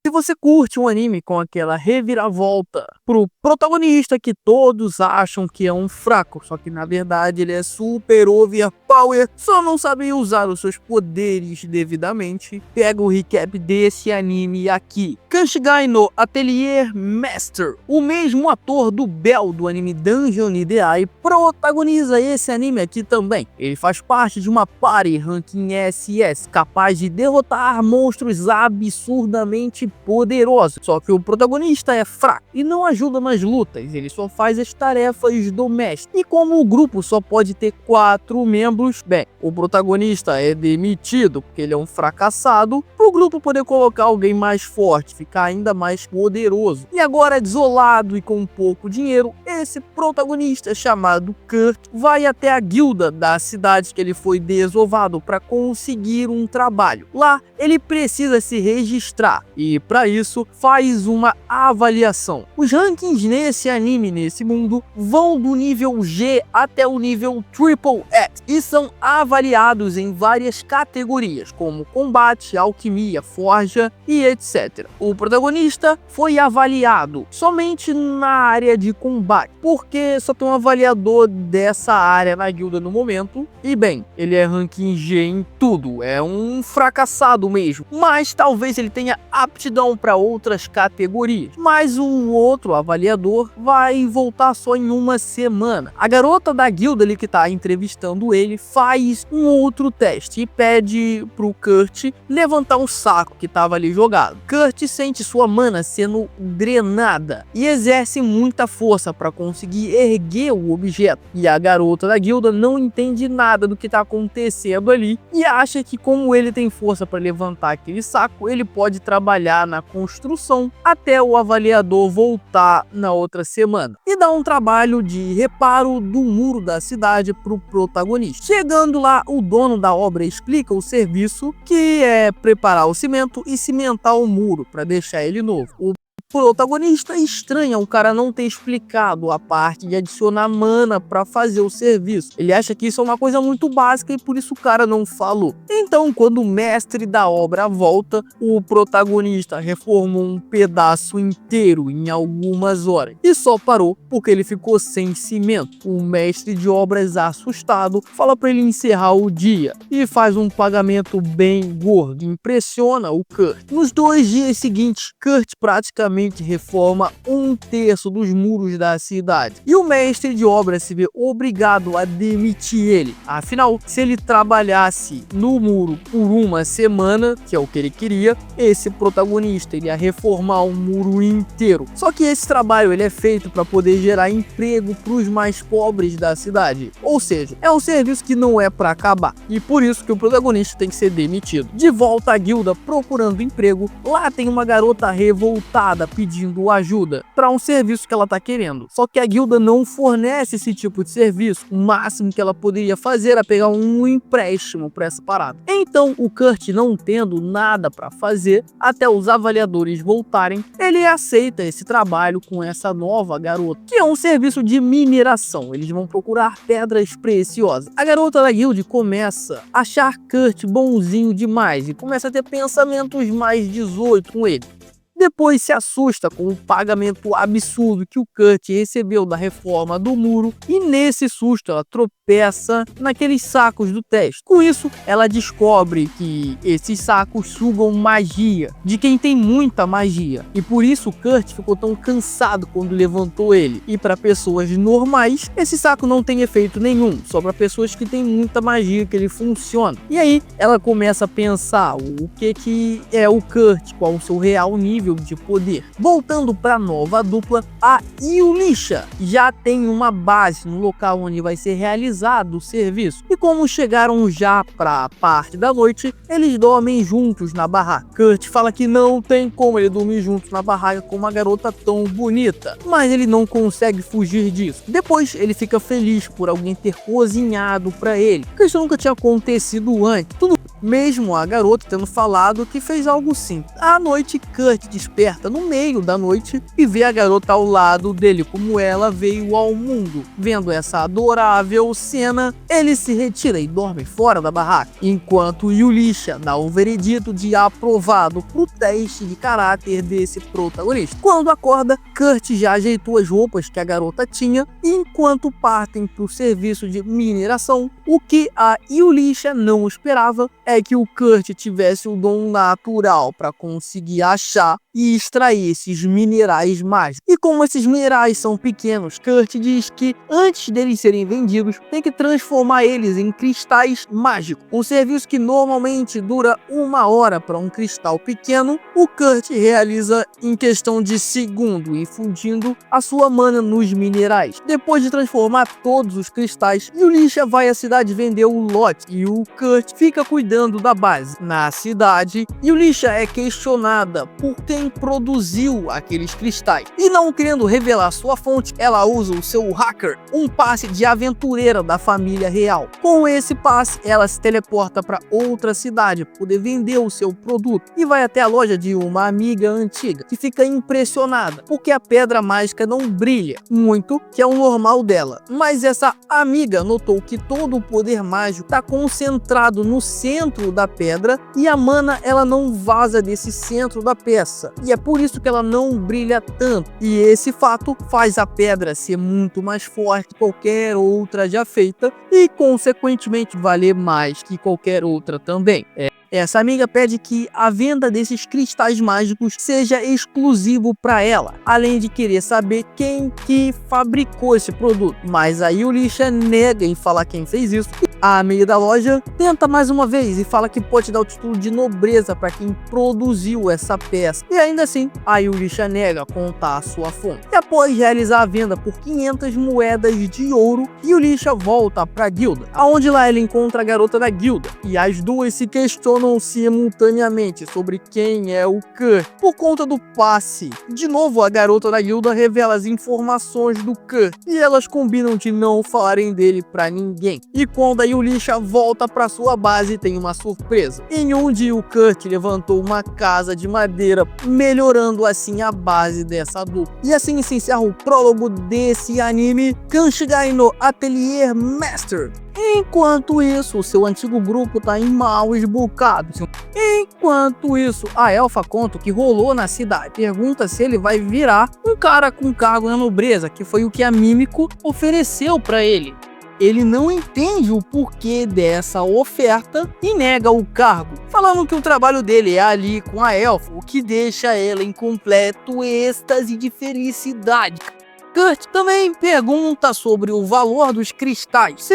Se você curte um anime com aquela reviravolta pro protagonista que todos acham que é um fraco, só que na verdade ele é super overpower, só não sabe usar os seus poderes devidamente, pega o recap desse anime aqui. Kanshigai no Atelier Master, o mesmo ator do Bell do anime Dungeon Ideai, protagoniza esse anime aqui também. Ele faz parte de uma party ranking SS, capaz de derrotar monstros absurdamente poderosos. Só que o protagonista é fraco e não ajuda nas lutas, ele só faz as tarefas do mestre. E como o grupo só pode ter 4 membros, bem, o protagonista é demitido porque ele é um fracassado, para o grupo poder colocar alguém mais forte, ficar ainda mais poderoso. E agora, desolado e com pouco dinheiro, esse protagonista chamado Kurt vai até a guilda da cidade que ele foi desovado para conseguir um trabalho. Lá ele precisa se registrar e para isso faz uma avaliação. Os rankings nesse anime, nesse mundo, vão do nível G até o nível Triple X e são avaliados em várias categorias como combate, alquimia, forja e etc. O protagonista foi avaliado somente na área de combate, porque só tem um avaliador dessa área na guilda no momento e bem, ele é ranking G em tudo, é um fracassado mesmo, mas talvez ele tenha aptidão para outras categorias, mas o outro avaliador vai voltar só em uma semana. A garota da guilda ali que tá entrevistando ele faz um outro teste e pede pro Kurt levantar um saco que tava ali jogado. Kurt sente sua mana sendo drenada e exerce muita força para conseguir erguer o objeto, e a garota da guilda não entende nada do que tá acontecendo ali e acha que como ele tem força para levantar aquele saco, ele pode trabalhar na construção até o avaliador voltar na outra semana e dar um trabalho de reparo do muro da cidade pro protagonista. Chegando lá, o dono da obra explica o serviço, que é preparar o cimento e cimentar o muro para deixar ele novo. O protagonista estranha o cara não ter explicado a parte de adicionar mana para fazer o serviço. Ele acha que isso é uma coisa muito básica e por isso o cara não falou. Então, quando o mestre da obra volta, o protagonista reformou um pedaço inteiro em algumas horas e só parou porque ele ficou sem cimento. O mestre de obras, assustado, fala para ele encerrar o dia e faz um pagamento bem gordo. Impressiona o Kurt. Nos 2 dias seguintes, Kurt praticamente reforma 1/3 dos muros da cidade e o mestre de obra se vê obrigado a demitir ele. Afinal, se ele trabalhasse no muro por uma semana, que é o que ele queria, esse protagonista iria reformar um muro inteiro. Só que esse trabalho ele é feito para poder gerar emprego para os mais pobres da cidade, ou seja, é um serviço que não é para acabar e por isso que o protagonista tem que ser demitido. De volta à guilda procurando emprego, lá tem uma garota revoltada pedindo ajuda para um serviço que ela tá querendo. Só que a guilda não fornece esse tipo de serviço. O máximo que ela poderia fazer era pegar um empréstimo para essa parada. Então, o Kurt, não tendo nada para fazer, até os avaliadores voltarem, ele aceita esse trabalho com essa nova garota, que é um serviço de mineração. Eles vão procurar pedras preciosas. A garota da guilda começa a achar Kurt bonzinho demais e começa a ter pensamentos mais 18 com ele. Depois se assusta com o pagamento absurdo que o Kurt recebeu da reforma do muro e nesse susto ela tropeça naqueles sacos do teste. Com isso, ela descobre que esses sacos sugam magia de quem tem muita magia e por isso o Kurt ficou tão cansado quando levantou ele. E para pessoas normais, esse saco não tem efeito nenhum, só para pessoas que têm muita magia que ele funciona. E aí ela começa a pensar o que é o Kurt, qual o seu real nível de poder. Voltando para a nova dupla, a Yulisha já tem uma base no local onde vai ser realizado o serviço e como chegaram já para a parte da noite, eles dormem juntos na barraca. Kurt fala que não tem como ele dormir juntos na barraca com uma garota tão bonita, mas ele não consegue fugir disso. Depois ele fica feliz por alguém ter cozinhado para ele, porque isso nunca tinha acontecido antes. Tudo mesmo a garota tendo falado que fez algo simples. À noite, Kurt desperta no meio da noite e vê a garota ao lado dele, como ela veio ao mundo. Vendo essa adorável cena, ele se retira e dorme fora da barraca, enquanto Yulisha dá o veredito de aprovado pro teste de caráter desse protagonista. Quando acorda, Kurt já ajeitou as roupas que a garota tinha, enquanto partem pro serviço de mineração. O que a Yulisha não esperava é que o Kurt tivesse o dom natural para conseguir achar e extrair esses minerais mágicos. E como esses minerais são pequenos, Kurt diz que antes deles serem vendidos, tem que transformar eles em cristais mágicos. Um serviço que normalmente dura 1 hora para um cristal pequeno, o Kurt realiza em questão de segundo, infundindo a sua mana nos minerais. Depois de transformar todos os cristais, Yulisha vai à cidade vender o lote e o Kurt fica cuidando da base. Na cidade, Yulisha é questionada por quem produziu aqueles cristais e, não querendo revelar sua fonte, ela usa o seu hacker, um passe de aventureira da família real. Com esse passe, ela se teleporta para outra cidade para poder vender o seu produto e vai até a loja de uma amiga antiga, que fica impressionada porque a pedra mágica não brilha muito, que é o normal dela. Mas essa amiga notou que todo o poder mágico está concentrado no centro da pedra e a mana ela não vaza desse centro da peça, e é por isso que ela não brilha tanto, e esse fato faz a pedra ser muito mais forte que qualquer outra já feita e consequentemente valer mais que qualquer outra também. Essa amiga pede que a venda desses cristais mágicos seja exclusivo para ela, além de querer saber quem que fabricou esse produto. Mas a Yulisha nega em falar quem fez isso. A amiga da loja tenta mais uma vez e fala que pode dar o título de nobreza para quem produziu essa peça. E ainda assim, a Yulisha nega contar a sua fonte. E após realizar a venda por 500 moedas de ouro, Yulisha volta para a guilda, aonde lá ele encontra a garota da guilda. E as duas se questionam simultaneamente sobre quem é o Kurt por conta do passe. De novo, a garota da guilda revela as informações do Kurt e elas combinam de não falarem dele pra ninguém. E quando a Yulisha volta pra sua base, tem uma surpresa. Em um dia, o Kurt levantou uma casa de madeira, melhorando assim a base dessa dupla. E assim se encerra o prólogo desse anime, Kanshigai no Atelier Master. Enquanto isso, o seu antigo grupo tá em maus bocados. Enquanto isso, a elfa conta o que rolou na cidade. Pergunta se ele vai virar um cara com cargo na nobreza, que foi o que a Mímico ofereceu pra ele. Ele não entende o porquê dessa oferta e nega o cargo, falando que o trabalho dele é ali com a elfa, o que deixa ela em completo êxtase de felicidade. Kurt também pergunta sobre o valor dos cristais, se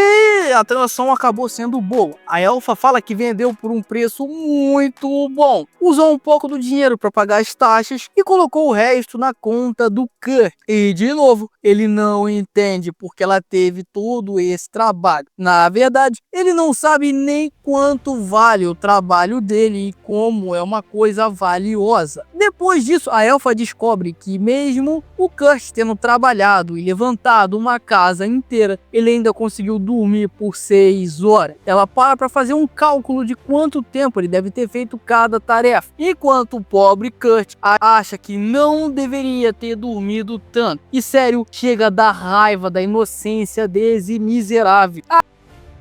a transação acabou sendo boa. A elfa fala que vendeu por um preço muito bom, usou um pouco do dinheiro para pagar as taxas e colocou o resto na conta do Kurt. E de novo, ele não entende porque ela teve todo esse trabalho. Na verdade, ele não sabe nem quanto vale o trabalho dele e como é uma coisa valiosa. Depois disso, a elfa descobre que mesmo o Kurt tendo trabalhado e levantado uma casa inteira, ele ainda conseguiu dormir por 6 horas. Ela para fazer um cálculo de quanto tempo ele deve ter feito cada tarefa, enquanto o pobre Kurt acha que não deveria ter dormido tanto. E sério, chega a dar raiva da inocência desse miserável.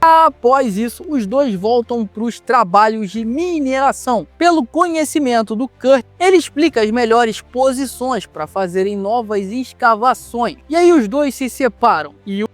Após isso, os dois voltam para os trabalhos de mineração. Pelo conhecimento do Kurt, ele explica as melhores posições para fazerem novas escavações. E aí os dois se separam. E o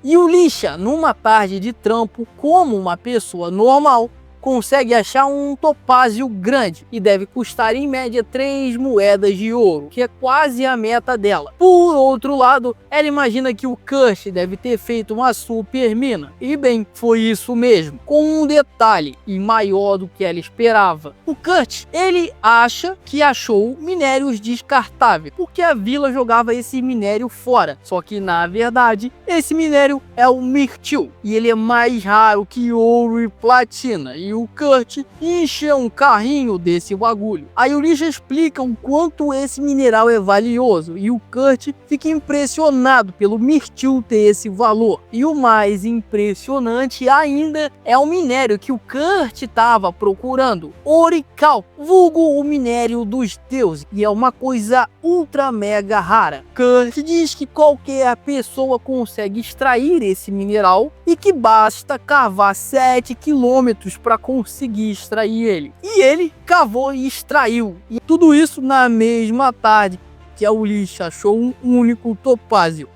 Yulisha, numa tarde de trampo, como uma pessoa normal, consegue achar um topázio grande e deve custar em média 3 moedas de ouro, que é quase a meta dela. Por outro lado, ela imagina que o Kurt deve ter feito uma super mina, e bem, foi isso mesmo, com um detalhe e maior do que ela esperava. O Kurt, ele acha que achou minérios descartáveis, porque a vila jogava esse minério fora, só que na verdade, esse minério é o mirtil, e ele é mais raro que ouro e platina, e o Kurt encher um carrinho desse bagulho. Aí o Lisha explica o quanto esse mineral é valioso e o Kurt fica impressionado pelo Myrtil ter esse valor. E o mais impressionante ainda é o minério que o Kurt estava procurando, Orical, vulgo o minério dos deuses, e é uma coisa ultra mega rara. Kurt diz que qualquer pessoa consegue extrair esse mineral e que basta cavar 7 quilômetros para conseguir extrair ele. E ele cavou e extraiu. E tudo isso na mesma tarde que a Ulisha achou um único topázio.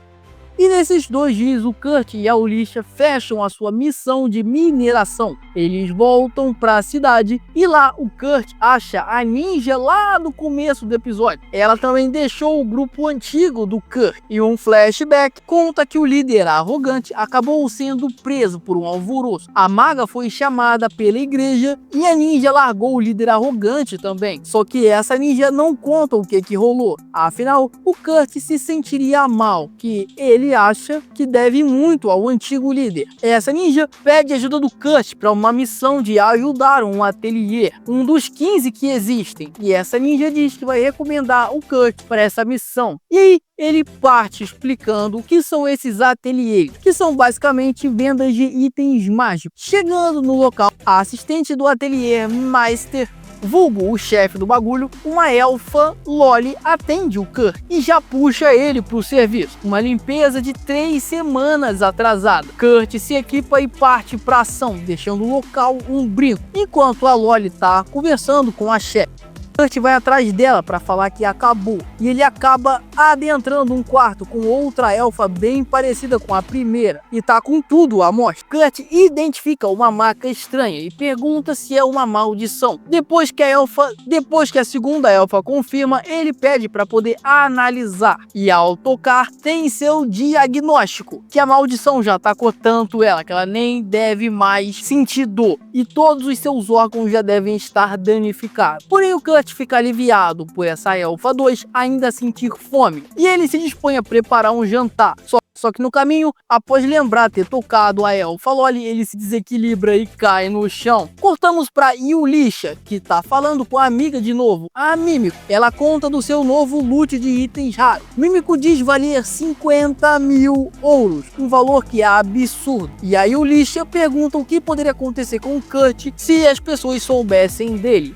E nesses 2 dias o Kurt e a Ulisha fecham a sua missão de mineração. Eles voltam para a cidade e lá o Kurt acha a ninja lá no começo do episódio. Ela também deixou o grupo antigo do Kurt e um flashback conta que o líder arrogante acabou sendo preso por um alvoroço. A maga foi chamada pela igreja e a ninja largou o líder arrogante também. Só que essa ninja não conta o que rolou. Afinal, o Kurt se sentiria mal, que ele acha que deve muito ao antigo líder. Essa ninja pede ajuda do Kurt para uma missão de ajudar um ateliê, um dos 15 que existem. E essa ninja diz que vai recomendar o Kurt para essa missão. E aí ele parte explicando o que são esses ateliês, que são basicamente vendas de itens mágicos. Chegando no local, a assistente do ateliê Meister, vulgo o chefe do bagulho, uma elfa Loli, atende o Kurt e já puxa ele pro serviço. Uma limpeza de 3 semanas atrasada. Kurt se equipa e parte pra ação, deixando o local um brinco, enquanto a Loli tá conversando com a chefe. Kurt vai atrás dela para falar que acabou, e ele acaba adentrando um quarto com outra elfa bem parecida com a primeira, e tá com tudo à mostra. Kurt identifica uma marca estranha e pergunta se é uma maldição. Depois que a segunda elfa confirma, ele pede para poder analisar, e ao tocar tem seu diagnóstico, que a maldição já atacou tanto ela que ela nem deve mais sentir dor, e todos os seus órgãos já devem estar danificados. Porém o Kurt fica aliviado por essa elfa 2 ainda sentir fome, e ele se dispõe a preparar um jantar. Só que no caminho, após lembrar ter tocado a elfa Loli, ele se desequilibra e cai no chão. Cortamos pra Yulisha, que tá falando com a amiga de novo, a Mímico. Ela conta do seu novo loot de itens raros. Mímico diz valer 50.000 ouros, um valor que é absurdo. E a Yulisha pergunta o que poderia acontecer com o Kurt se as pessoas soubessem dele.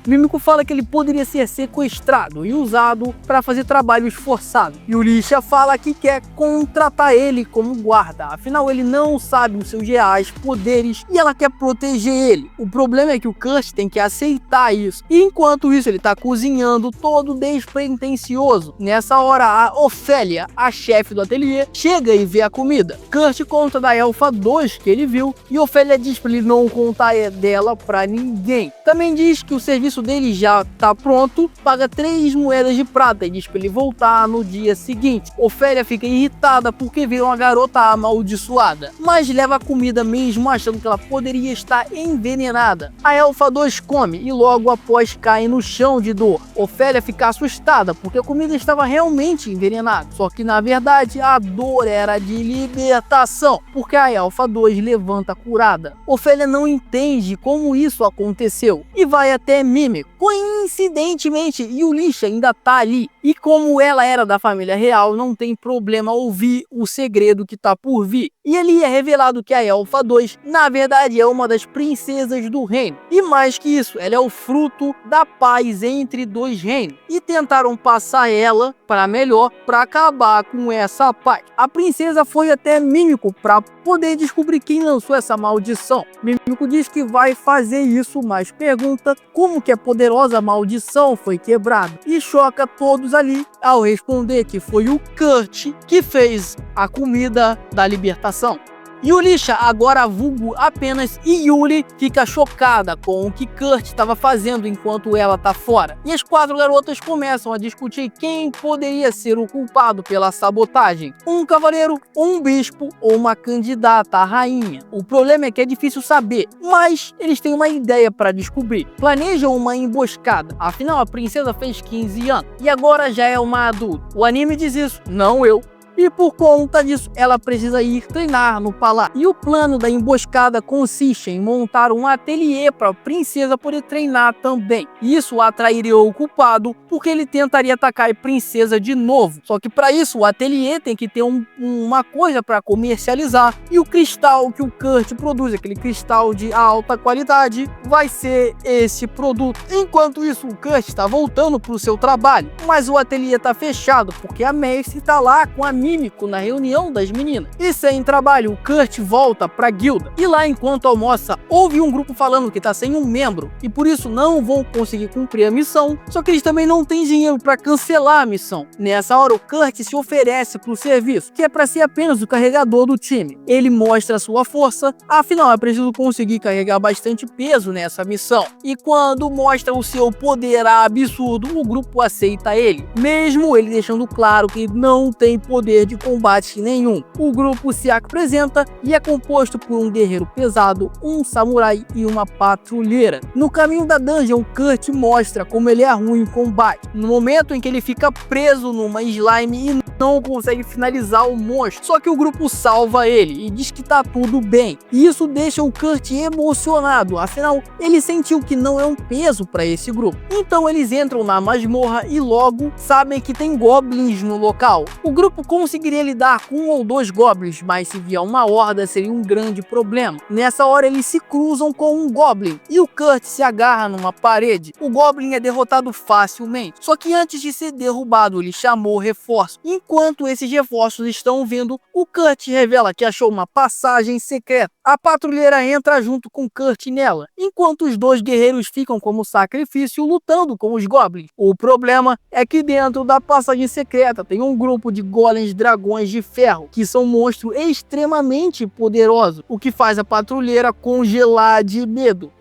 Mímico fala que ele poderia ser sequestrado e usado para fazer trabalhos forçados. E o Lisha fala que quer contratar ele como guarda, afinal ele não sabe os seus reais poderes e ela quer proteger ele. O problema é que o Kurt tem que aceitar isso. E enquanto isso ele tá cozinhando todo despretensioso. Nessa hora a Ofélia, a chefe do ateliê, chega e vê a comida. Kurt conta da elfa 2 que ele viu e Ofélia diz para ele não contar dela para ninguém. Também diz que o serviço dele já tá pronto, paga 3 moedas de prata e diz pra ele voltar no dia seguinte. Ofélia fica irritada porque vê uma garota amaldiçoada, mas leva a comida mesmo achando que ela poderia estar envenenada. A elfa 2 come e logo após cai no chão de dor. Ofélia fica assustada porque a comida estava realmente envenenada, só que na verdade a dor era de libertação, porque a elfa 2 levanta curada. Ofélia não entende como isso aconteceu e vai até Mímico. Coincidentemente, Yulisha ainda tá ali, e como ela era da família real, não tem problema ouvir o segredo que tá por vir. E ali é revelado que a elfa 2, na verdade, é uma das princesas do reino. E mais que isso, ela é o fruto da paz entre 2 reinos. E tentaram passar ela para melhor, para acabar com essa paz. A princesa foi até Mímico para poder descobrir quem lançou essa maldição. Mímico diz que vai fazer isso, mas pergunta como que a poderosa maldição foi quebrada. E choca todos ali ao responder que foi o Kurt que fez a comida da libertação. Yulisha, agora vulgo apenas Yuli, fica chocada com o que Kurt estava fazendo enquanto ela tá fora. E as 4 garotas começam a discutir quem poderia ser o culpado pela sabotagem. Um cavaleiro, um bispo ou uma candidata à rainha. O problema é que é difícil saber, mas eles têm uma ideia para descobrir. Planejam uma emboscada, afinal a princesa fez 15 anos e agora já é uma adulta. O anime diz isso, não eu. e por conta disso ela precisa ir treinar no palácio. E o plano da emboscada consiste em montar um ateliê para a princesa poder treinar também. Isso atrairia o culpado porque ele tentaria atacar a princesa de novo. Só que para isso o ateliê tem que ter uma coisa para comercializar, e o cristal que o Kurt produz, aquele cristal de alta qualidade, vai ser esse produto. Enquanto isso, o Kurt está voltando para o seu trabalho, mas o ateliê está fechado porque a Macy está lá com a Mímico na reunião das meninas. E sem trabalho, o Kurt volta para a guilda, e lá enquanto almoça ouve um grupo falando que está sem um membro e por isso não vão conseguir cumprir a missão, só que eles também não têm dinheiro para cancelar a missão. Nessa hora o Kurt se oferece para o serviço, que é para ser apenas o carregador do time. Ele mostra sua força, afinal é preciso conseguir carregar bastante peso nessa missão, e quando mostra o seu poder absurdo, o grupo aceita ele, mesmo ele deixando claro que não tem poder de combate nenhum. O grupo se apresenta e é composto por um guerreiro pesado, um samurai e uma patrulheira. No caminho da dungeon, Kurt mostra como ele é ruim em combate, no momento em que ele fica preso numa slime e não consegue finalizar o monstro, só que o grupo salva ele e diz que tá tudo bem, e isso deixa o Kurt emocionado, afinal ele sentiu que não é um peso para esse grupo. Então eles entram na masmorra e logo sabem que tem goblins no local. O grupo conseguiria lidar com um ou dois goblins, mas se vier uma horda seria um grande problema. Nessa hora eles se cruzam com um goblin e o Kurt se agarra numa parede. O goblin é derrotado facilmente, só que antes de ser derrubado ele chamou reforço. Enquanto esses reforços estão vindo, o Kurt revela que achou uma passagem secreta. A patrulheira entra junto com Kurt nela, enquanto os dois guerreiros ficam como sacrifício lutando com os goblins. O problema é que dentro da passagem secreta tem um grupo de golems dragões de ferro, que são monstros extremamente poderosos, o que faz a patrulheira congelar de medo.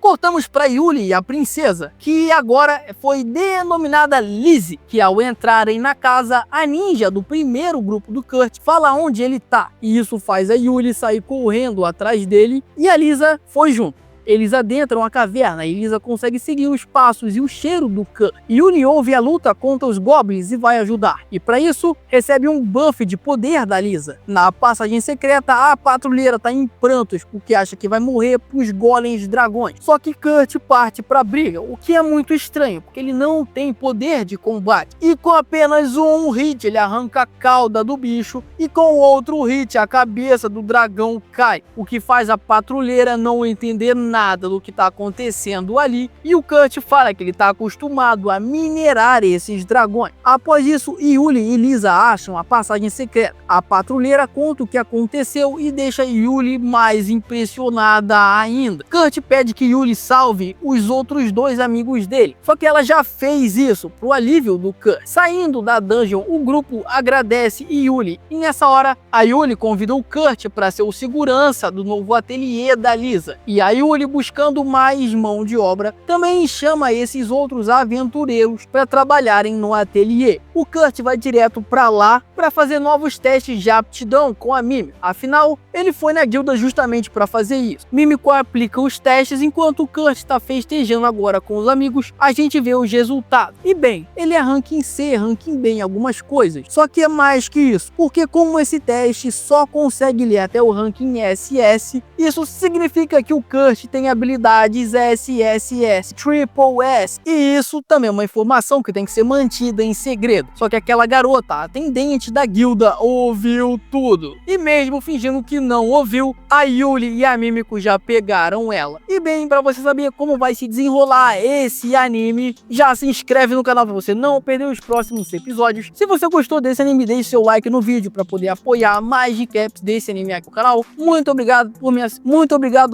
Cortamos para Yuli e a princesa, que agora foi denominada Lizzie, que ao entrarem na casa, a ninja do primeiro grupo do Kurt fala onde ele tá, e isso faz a Yuli sair correndo atrás dele, e a Lisa foi junto. Eles adentram a caverna e Lisa consegue seguir os passos e o cheiro do Kurt. Yuli ouve a luta contra os goblins e vai ajudar. E para isso, recebe um buff de poder da Lisa. Na passagem secreta, a patrulheira tá em prantos porque acha que vai morrer pros golems dragões. Só que Kurt parte pra briga, o que é muito estranho, porque ele não tem poder de combate. E com apenas um hit, ele arranca a cauda do bicho, e com outro hit, a cabeça do dragão cai. O que faz a patrulheira não entender nada do que está acontecendo ali, e o Kurt fala que ele está acostumado a minerar esses dragões. Após isso, Yuli e Lisa acham a passagem secreta. A patrulheira conta o que aconteceu e deixa Yuli mais impressionada ainda. Kurt pede que Yuli salve os outros dois amigos dele, só que ela já fez isso pro alívio do Kurt. Saindo da dungeon, o grupo agradece Yuli, e nessa hora a Yuli convida o Kurt para ser o segurança do novo ateliê da Lisa, e a Yuli, buscando mais mão de obra, também chama esses outros aventureiros para trabalharem no ateliê. O Kurt vai direto para lá para fazer novos testes de aptidão com a Mímico. Afinal, ele foi na guilda justamente para fazer isso. Mímico aplica os testes enquanto o Kurt está festejando agora com os amigos. A gente vê os resultados. E bem, ele é ranking C, ranking B em algumas coisas. Só que é mais que isso, porque como esse teste só consegue ler até o ranking SS, isso significa que o Kurt tem habilidades SSS, Triple S, e isso também é uma informação que tem que ser mantida em segredo. Só que aquela garota, a atendente da guilda, ouviu tudo, e mesmo fingindo que não ouviu, a Yuli e a Mímico já pegaram ela. E bem, para você saber como vai se desenrolar esse anime, já se inscreve no canal para você não perder os próximos episódios. Se você gostou desse anime, deixe seu like no vídeo para poder apoiar mais recaps desse anime aqui no canal. Muito obrigado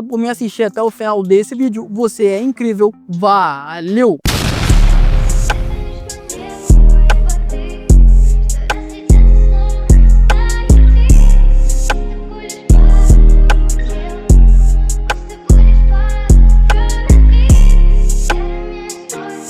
por me assistir até o final desse vídeo. Você é incrível. Valeu!